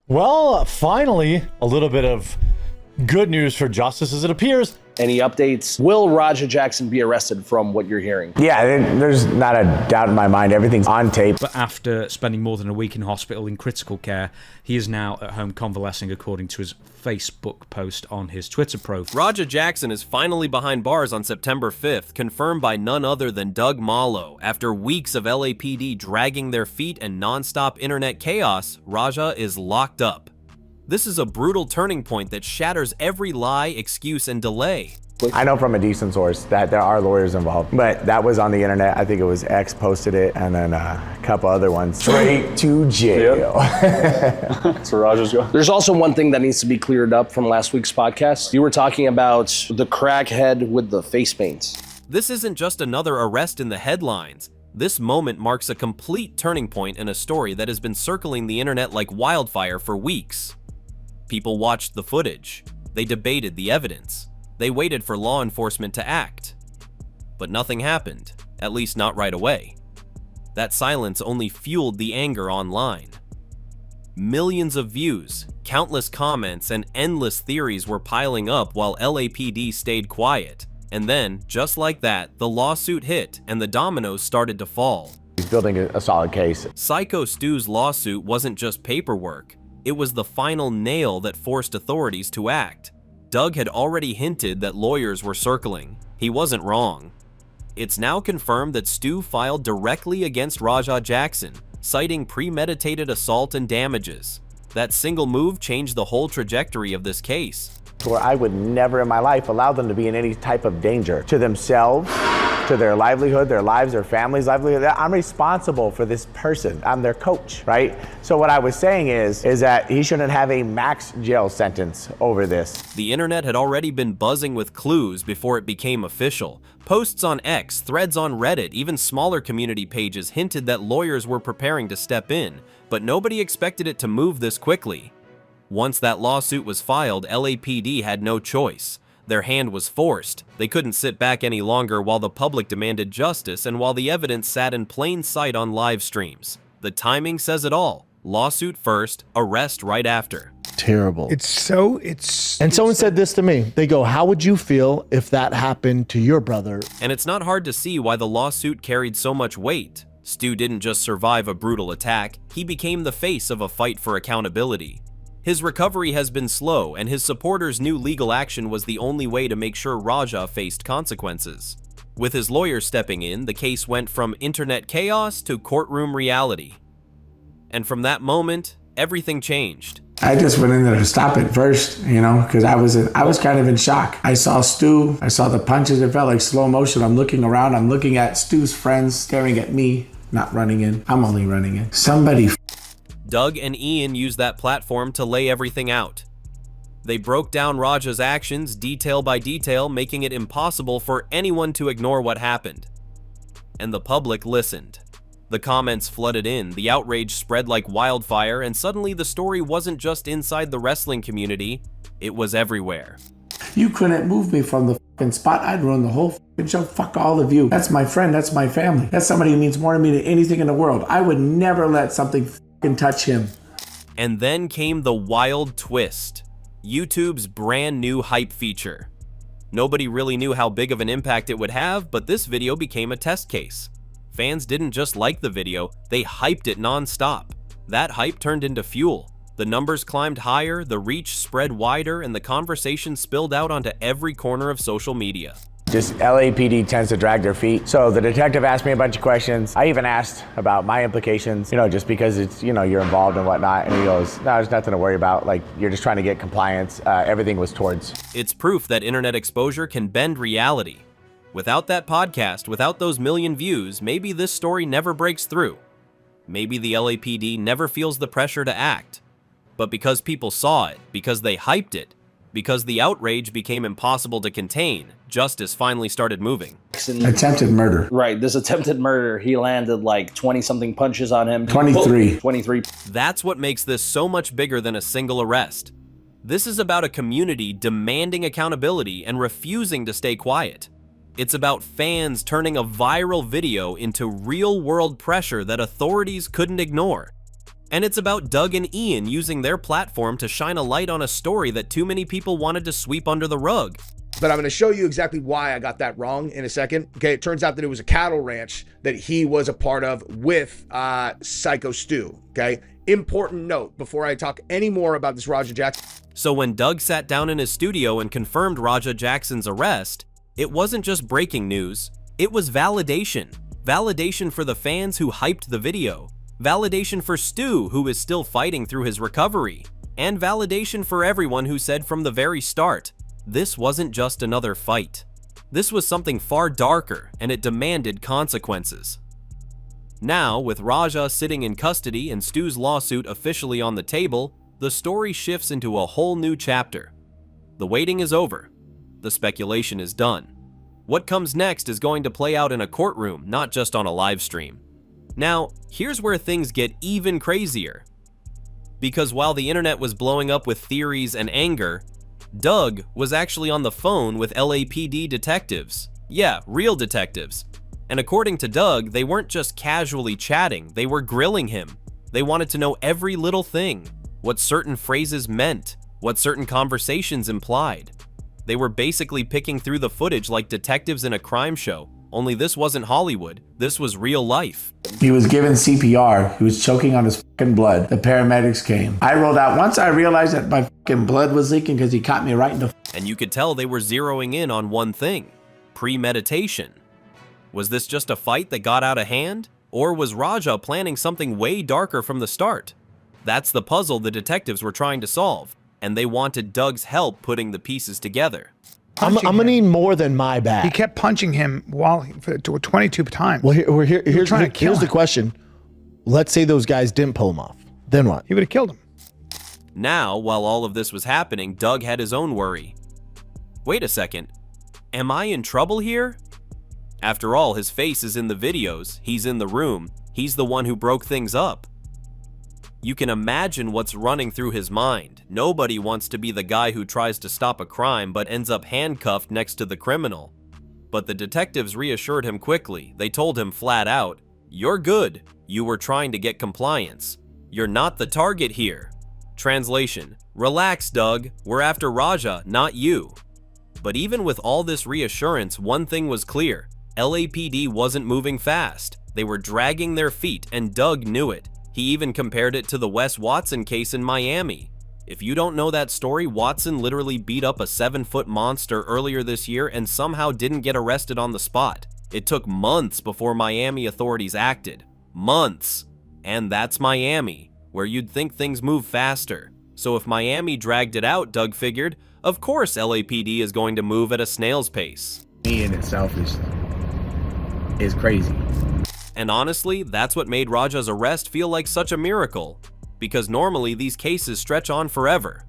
Well, finally, a little bit of good news for justice as it appears. Any updates? Will Raja Jackson be arrested from what you're hearing? Yeah, there's not a doubt in my mind. Everything's on tape. But after spending more than a week in hospital in critical care, he is now at home convalescing, according to his Facebook post on his Twitter profile. Raja Jackson is finally behind bars on September 5th, confirmed by none other than Doug Mallow. After weeks of LAPD dragging their feet and non-stop internet chaos, Raja is locked up. This is a brutal turning point that shatters every lie, excuse, and delay. I know from a decent source that there are lawyers involved, but that was on the internet. I think it was X posted it, and then a couple other ones. Straight to jail. That's where Raja's going. There's also one thing that needs to be cleared up from last week's podcast. You were talking about the crackhead with the face paints. This isn't just another arrest in the headlines. This moment marks a complete turning point in a story that has been circling the internet like wildfire for weeks. People watched the footage. They debated the evidence. They waited for law enforcement to act. But nothing happened, at least not right away. That silence only fueled the anger online. Millions of views, countless comments, and endless theories were piling up while LAPD stayed quiet. And then, just like that, the lawsuit hit and the dominoes started to fall. He's building a solid case. Syko Stu's lawsuit wasn't just paperwork. It was the final nail that forced authorities to act. Doug had already hinted that lawyers were circling. He wasn't wrong. It's now confirmed that Stu filed directly against Raja Jackson, citing premeditated assault and damages. That single move changed the whole trajectory of this case. Where I would never in my life allow them to be in any type of danger to themselves, to their livelihood, their lives, their family's livelihood. I'm responsible for this person. I'm their coach, right? So what I was saying is that he shouldn't have a max jail sentence over this. The internet had already been buzzing with clues before it became official. Posts on X, threads on Reddit, even smaller community pages hinted that lawyers were preparing to step in, but nobody expected it to move this quickly. Once that lawsuit was filed, LAPD had no choice. Their hand was forced. They couldn't sit back any longer while the public demanded justice and while the evidence sat in plain sight on live streams. The timing says it all. Lawsuit first, arrest right after. Terrible. And someone said this to me. They go, how would you feel if that happened to your brother? And it's not hard to see why the lawsuit carried so much weight. Stu didn't just survive a brutal attack, he became the face of a fight for accountability. His recovery has been slow, and his supporters knew legal action was the only way to make sure Raja faced consequences. With his lawyer stepping in, the case went from internet chaos to courtroom reality. And from that moment, everything changed. I just went in there to stop it first, because I was kind of in shock. I saw Stu, I saw the punches, it felt like slow motion. I'm looking around, I'm looking at Stu's friends staring at me, not running in. I'm only running in. Somebody Doug and Ian used that platform to lay everything out. They broke down Raja's actions detail by detail, making it impossible for anyone to ignore what happened. And the public listened. The comments flooded in, the outrage spread like wildfire, and suddenly the story wasn't just inside the wrestling community, it was everywhere. You couldn't move me from the fucking spot. I'd run the whole fucking show. Fuck all of you. That's my friend, that's my family. That's somebody who means more to me than anything in the world. I would never let something fucking touch him. And then came the wild twist. YouTube's brand new hype feature. Nobody really knew how big of an impact it would have, but this video became a test case. Fans didn't just like the video, they hyped it non-stop. That hype turned into fuel. The numbers climbed higher, the reach spread wider, and the conversation spilled out onto every corner of social media. Just LAPD tends to drag their feet. So the detective asked me a bunch of questions. I even asked about my implications, just because it's, you're involved and whatnot. And he goes, no, there's nothing to worry about. Like, you're just trying to get compliance. Everything was towards. It's proof that internet exposure can bend reality. Without that podcast, without those million views, maybe this story never breaks through. Maybe the LAPD never feels the pressure to act. But because people saw it, because they hyped it, because the outrage became impossible to contain, justice finally started moving. Attempted murder. Right, this attempted murder, he landed like 20-something punches on him. 23. 23. That's what makes this so much bigger than a single arrest. This is about a community demanding accountability and refusing to stay quiet. It's about fans turning a viral video into real-world pressure that authorities couldn't ignore. And it's about Doug and Ian using their platform to shine a light on a story that too many people wanted to sweep under the rug. But I'm going to show you exactly why I got that wrong in a second. Okay, it turns out that it was a cattle ranch that he was a part of with Syko Stu. Okay, important note before I talk any more about this Raja Jackson. So when Doug sat down in his studio and confirmed Raja Jackson's arrest, it wasn't just breaking news, it was validation. Validation for the fans who hyped the video, validation for Stu, who is still fighting through his recovery, and validation for everyone who said from the very start, this wasn't just another fight. This was something far darker, and it demanded consequences. Now, with Raja sitting in custody and Stu's lawsuit officially on the table, the story shifts into a whole new chapter. The waiting is over. The speculation is done. What comes next is going to play out in a courtroom, not just on a live stream. Now, here's where things get even crazier. Because while the internet was blowing up with theories and anger, Doug was actually on the phone with LAPD detectives. Yeah, real detectives. And according to Doug, they weren't just casually chatting, they were grilling him. They wanted to know every little thing, what certain phrases meant, what certain conversations implied. They were basically picking through the footage like detectives in a crime show, only this wasn't Hollywood, this was real life. He was given CPR. He was choking on his fucking blood. The paramedics came. I rolled out. Once I realized that my fucking blood was leaking because he caught me right in the... And you could tell they were zeroing in on one thing, premeditation. Was this just a fight that got out of hand? Or was Raja planning something way darker from the start? That's the puzzle the detectives were trying to solve, and they wanted Doug's help putting the pieces together. I'm gonna need more than my back. He kept punching him while 22 times. Well, here's the question. Let's say those guys didn't pull him off. Then what? He would have killed him. Now, while all of this was happening, Doug had his own worry. Wait a second. Am I in trouble here? After all, his face is in the videos, he's in the room, he's the one who broke things up. You can imagine what's running through his mind. Nobody wants to be the guy who tries to stop a crime but ends up handcuffed next to the criminal. But the detectives reassured him quickly. They told him flat out, "You're good. You were trying to get compliance. You're not the target here." Translation: relax, Doug. We're after Raja, not you. But even with all this reassurance, one thing was clear. LAPD wasn't moving fast. They were dragging their feet, and Doug knew it. He even compared it to the Wes Watson case in Miami. If you don't know that story, Watson literally beat up a 7-foot monster earlier this year and somehow didn't get arrested on the spot. It took months before Miami authorities acted. Months. And that's Miami, where you'd think things move faster. So if Miami dragged it out, Doug figured, of course LAPD is going to move at a snail's pace. Me in itself is crazy. And honestly, that's what made Raja's arrest feel like such a miracle, because normally these cases stretch on forever.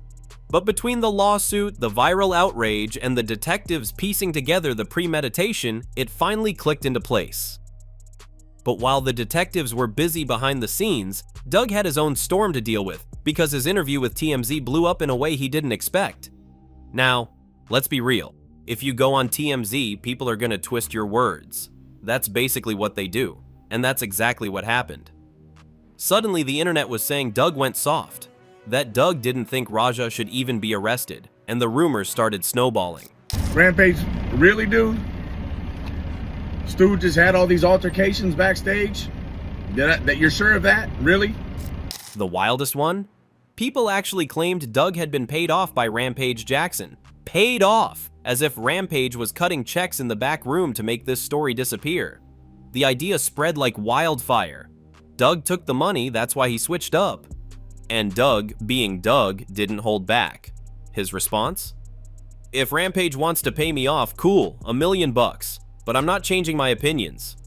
But between the lawsuit, the viral outrage, and the detectives piecing together the premeditation, it finally clicked into place. But while the detectives were busy behind the scenes, Doug had his own storm to deal with, because his interview with TMZ blew up in a way he didn't expect. Now, let's be real. If you go on TMZ, people are gonna twist your words. That's basically what they do. And that's exactly what happened. Suddenly, the internet was saying Doug went soft, that Doug didn't think Raja should even be arrested, and the rumors started snowballing. Rampage, really, dude? Stu just had all these altercations backstage? That you're sure of that? Really? The wildest one? People actually claimed Doug had been paid off by Rampage Jackson. Paid off! As if Rampage was cutting checks in the back room to make this story disappear. The idea spread like wildfire. Doug took the money, that's why he switched up. And Doug, being Doug, didn't hold back. His response? If Rampage wants to pay me off, cool, $1 million bucks, but I'm not changing my opinions.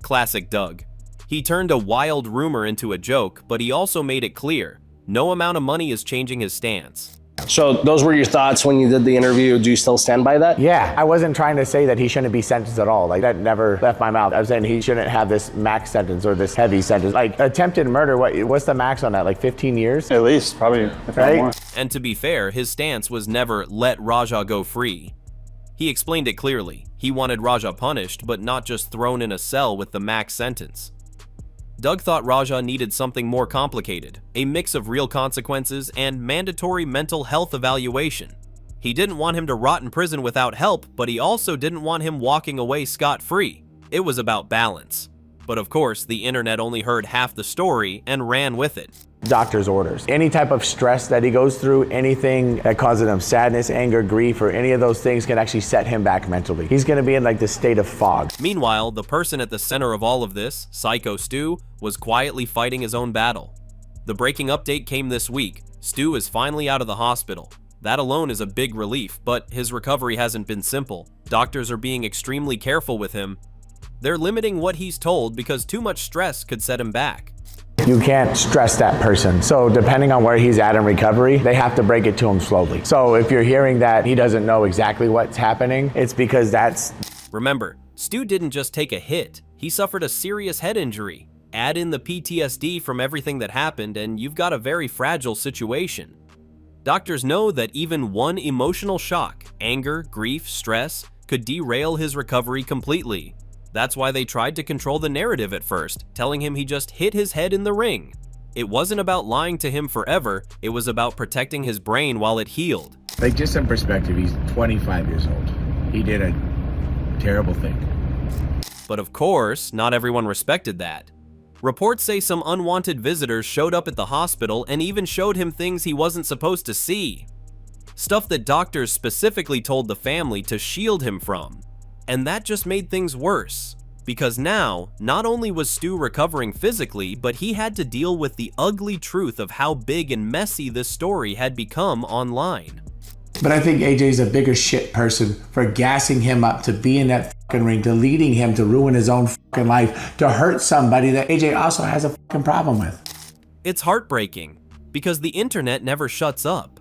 Classic Doug. He turned a wild rumor into a joke, but he also made it clear, no amount of money is changing his stance. So those were your thoughts when you did the interview. Do you still stand by that? Yeah, I wasn't trying to say that he shouldn't be sentenced at all. Like, that never left my mouth. I was saying he shouldn't have this max sentence or this heavy sentence. Like, attempted murder, what's the max on that? Like 15 years? At least, probably, if not more. And to be fair, his stance was never let Raja go free. He explained it clearly. He wanted Raja punished, but not just thrown in a cell with the max sentence. Doug thought Raja needed something more complicated, a mix of real consequences and mandatory mental health evaluation. He didn't want him to rot in prison without help, but he also didn't want him walking away scot-free. It was about balance. But of course, the internet only heard half the story and ran with it. Doctor's orders. Any type of stress that he goes through, anything that causes him sadness, anger, grief, or any of those things can actually set him back mentally. He's going to be in like this state of fog. Meanwhile, the person at the center of all of this, Syko Stu, was quietly fighting his own battle. The breaking update came this week. Stu is finally out of the hospital. That alone is a big relief, but his recovery hasn't been simple. Doctors are being extremely careful with him. They're limiting what he's told because too much stress could set him back. You can't stress that person. So depending on where he's at in recovery, they have to break it to him slowly. So if you're hearing that he doesn't know exactly what's happening, it's because that's... Remember, Stu didn't just take a hit. He suffered a serious head injury. Add in the PTSD from everything that happened and you've got a very fragile situation. Doctors know that even one emotional shock, anger, grief, stress, could derail his recovery completely. That's why they tried to control the narrative at first, telling him he just hit his head in the ring. It wasn't about lying to him forever, it was about protecting his brain while it healed. Like, just some perspective, he's 25 years old. He did a terrible thing. But of course, not everyone respected that. Reports say some unwanted visitors showed up at the hospital and even showed him things he wasn't supposed to see. Stuff that doctors specifically told the family to shield him from. And that just made things worse, because now, not only was Stu recovering physically, but he had to deal with the ugly truth of how big and messy this story had become online. But I think AJ's a bigger shit person for gassing him up to be in that fucking ring, to leading him to ruin his own fucking life, to hurt somebody that AJ also has a fucking problem with. It's heartbreaking, because the internet never shuts up.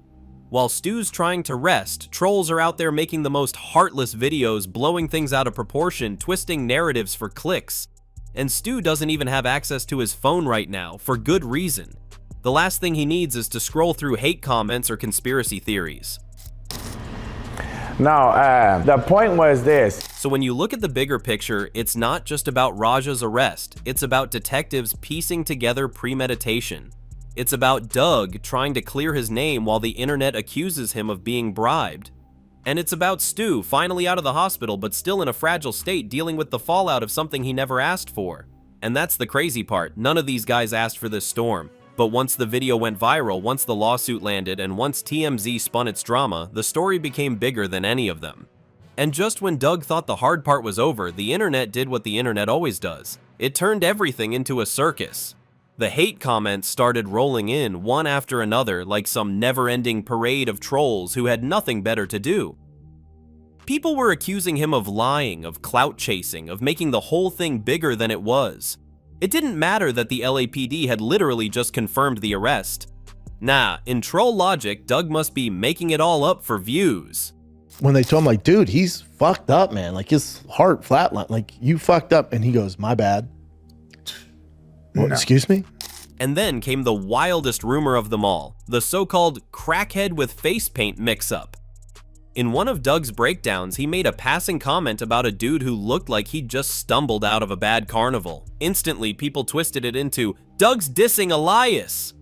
While Stu's trying to rest, trolls are out there making the most heartless videos, blowing things out of proportion, twisting narratives for clicks. And Stu doesn't even have access to his phone right now, for good reason. The last thing he needs is to scroll through hate comments or conspiracy theories. No, the point was this. So when you look at the bigger picture, it's not just about Raja's arrest, it's about detectives piecing together premeditation. It's about Doug trying to clear his name while the internet accuses him of being bribed. And it's about Stu finally out of the hospital but still in a fragile state dealing with the fallout of something he never asked for. And that's the crazy part, none of these guys asked for this storm. But once the video went viral, once the lawsuit landed, and once TMZ spun its drama, the story became bigger than any of them. And just when Doug thought the hard part was over, the internet did what the internet always does. It turned everything into a circus. The hate comments started rolling in one after another like some never-ending parade of trolls who had nothing better to do. People were accusing him of lying, of clout chasing, of making the whole thing bigger than it was. It didn't matter that the LAPD had literally just confirmed the arrest. Nah, in troll logic, Doug must be making it all up for views. When they told him, like, dude, he's fucked up, man. Like, his heart flatlined. Like, you fucked up. And he goes, my bad. Well, no. Excuse me? And then came the wildest rumor of them all, the so-called crackhead with face paint mix-up. In one of Doug's breakdowns, he made a passing comment about a dude who looked like he'd just stumbled out of a bad carnival. Instantly, people twisted it into, Doug's dissing Elias!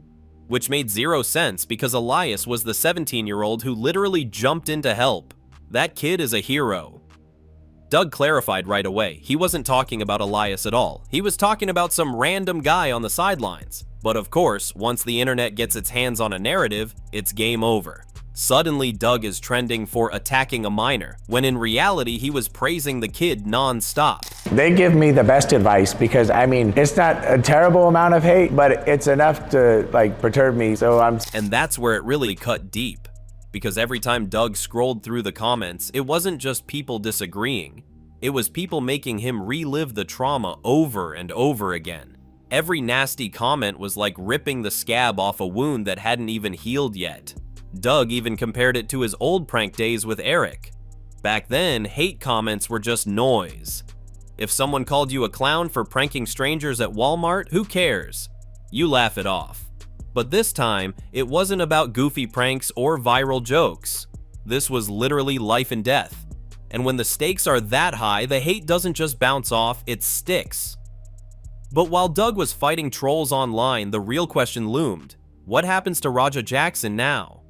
Which made zero sense because Elias was the 17-year-old who literally jumped in to help. That kid is a hero. Doug clarified right away, he wasn't talking about Elias at all. He was talking about some random guy on the sidelines. But of course, once the internet gets its hands on a narrative, it's game over. Suddenly, Doug is trending for attacking a minor, when in reality, he was praising the kid non-stop. They give me the best advice because, I mean, it's not a terrible amount of hate, but it's enough to, like, perturb me, so I'm... And that's where it really cut deep. Because every time Doug scrolled through the comments, it wasn't just people disagreeing. It was people making him relive the trauma over and over again. Every nasty comment was like ripping the scab off a wound that hadn't even healed yet. Doug even compared it to his old prank days with Eric. Back then, hate comments were just noise. If someone called you a clown for pranking strangers at Walmart, who cares? You laugh it off. But this time, it wasn't about goofy pranks or viral jokes. This was literally life and death. And when the stakes are that high, the hate doesn't just bounce off, it sticks. But while Doug was fighting trolls online, the real question loomed. What happens to Raja Jackson now?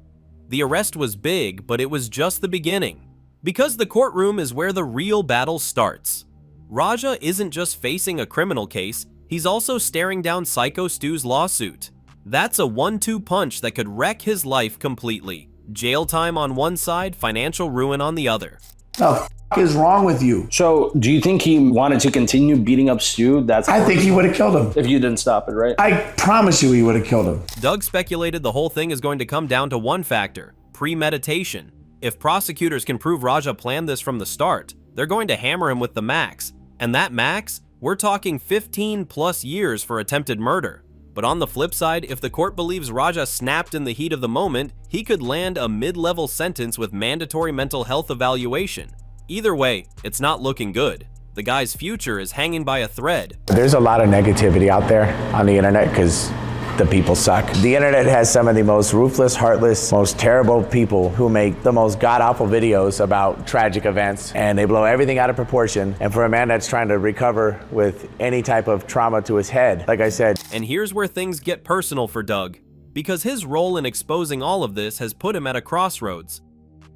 The arrest was big, but it was just the beginning. Because the courtroom is where the real battle starts. Raja isn't just facing a criminal case, he's also staring down Syko Stu's lawsuit. That's a 1-2 punch that could wreck his life completely. Jail time on one side, financial ruin on the other. The f- is wrong with you? So, do you think he wanted to continue beating up Stu? I think he would have killed him. If you didn't stop it, right? I promise you he would have killed him. Doug speculated the whole thing is going to come down to one factor: premeditation. If prosecutors can prove Raja planned this from the start, they're going to hammer him with the max. And that max, we're talking 15 plus years for attempted murder. But on the flip side, if the court believes Raja snapped in the heat of the moment, he could land a mid-level sentence with mandatory mental health evaluation. Either way, it's not looking good. The guy's future is hanging by a thread. There's a lot of negativity out there on the internet because the people suck. The internet has some of the most ruthless, heartless, most terrible people who make the most god-awful videos about tragic events, and they blow everything out of proportion. And for a man that's trying to recover with any type of trauma to his head, like I said. And here's where things get personal for Doug, because his role in exposing all of this has put him at a crossroads.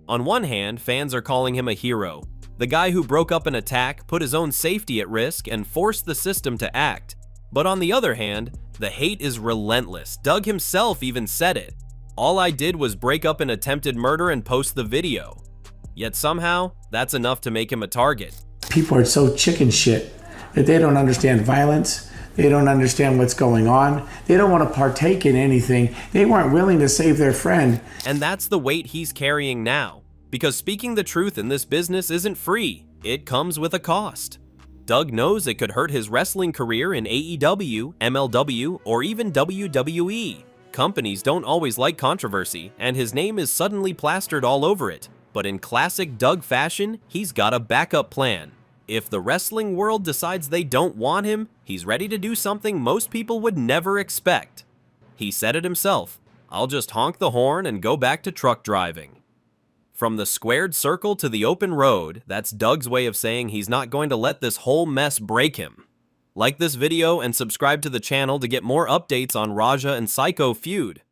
On one hand, fans are calling him a hero, the guy who broke up an attack, put his own safety at risk, and forced the system to act. But on the other hand, the hate is relentless. Doug himself even said it. All I did was break up an attempted murder and post the video. Yet somehow, that's enough to make him a target. People are so chicken shit that they don't understand violence. They don't understand what's going on. They don't want to partake in anything. They weren't willing to save their friend. And that's the weight he's carrying now. Because speaking the truth in this business isn't free. It comes with a cost. Doug knows it could hurt his wrestling career in AEW, MLW, or even WWE. Companies don't always like controversy, and his name is suddenly plastered all over it. But in classic Doug fashion, he's got a backup plan. If the wrestling world decides they don't want him, he's ready to do something most people would never expect. He said it himself, "I'll just honk the horn and go back to truck driving." From the squared circle to the open road, that's Doug's way of saying he's not going to let this whole mess break him. Like this video and subscribe to the channel to get more updates on Raja and Syko feud.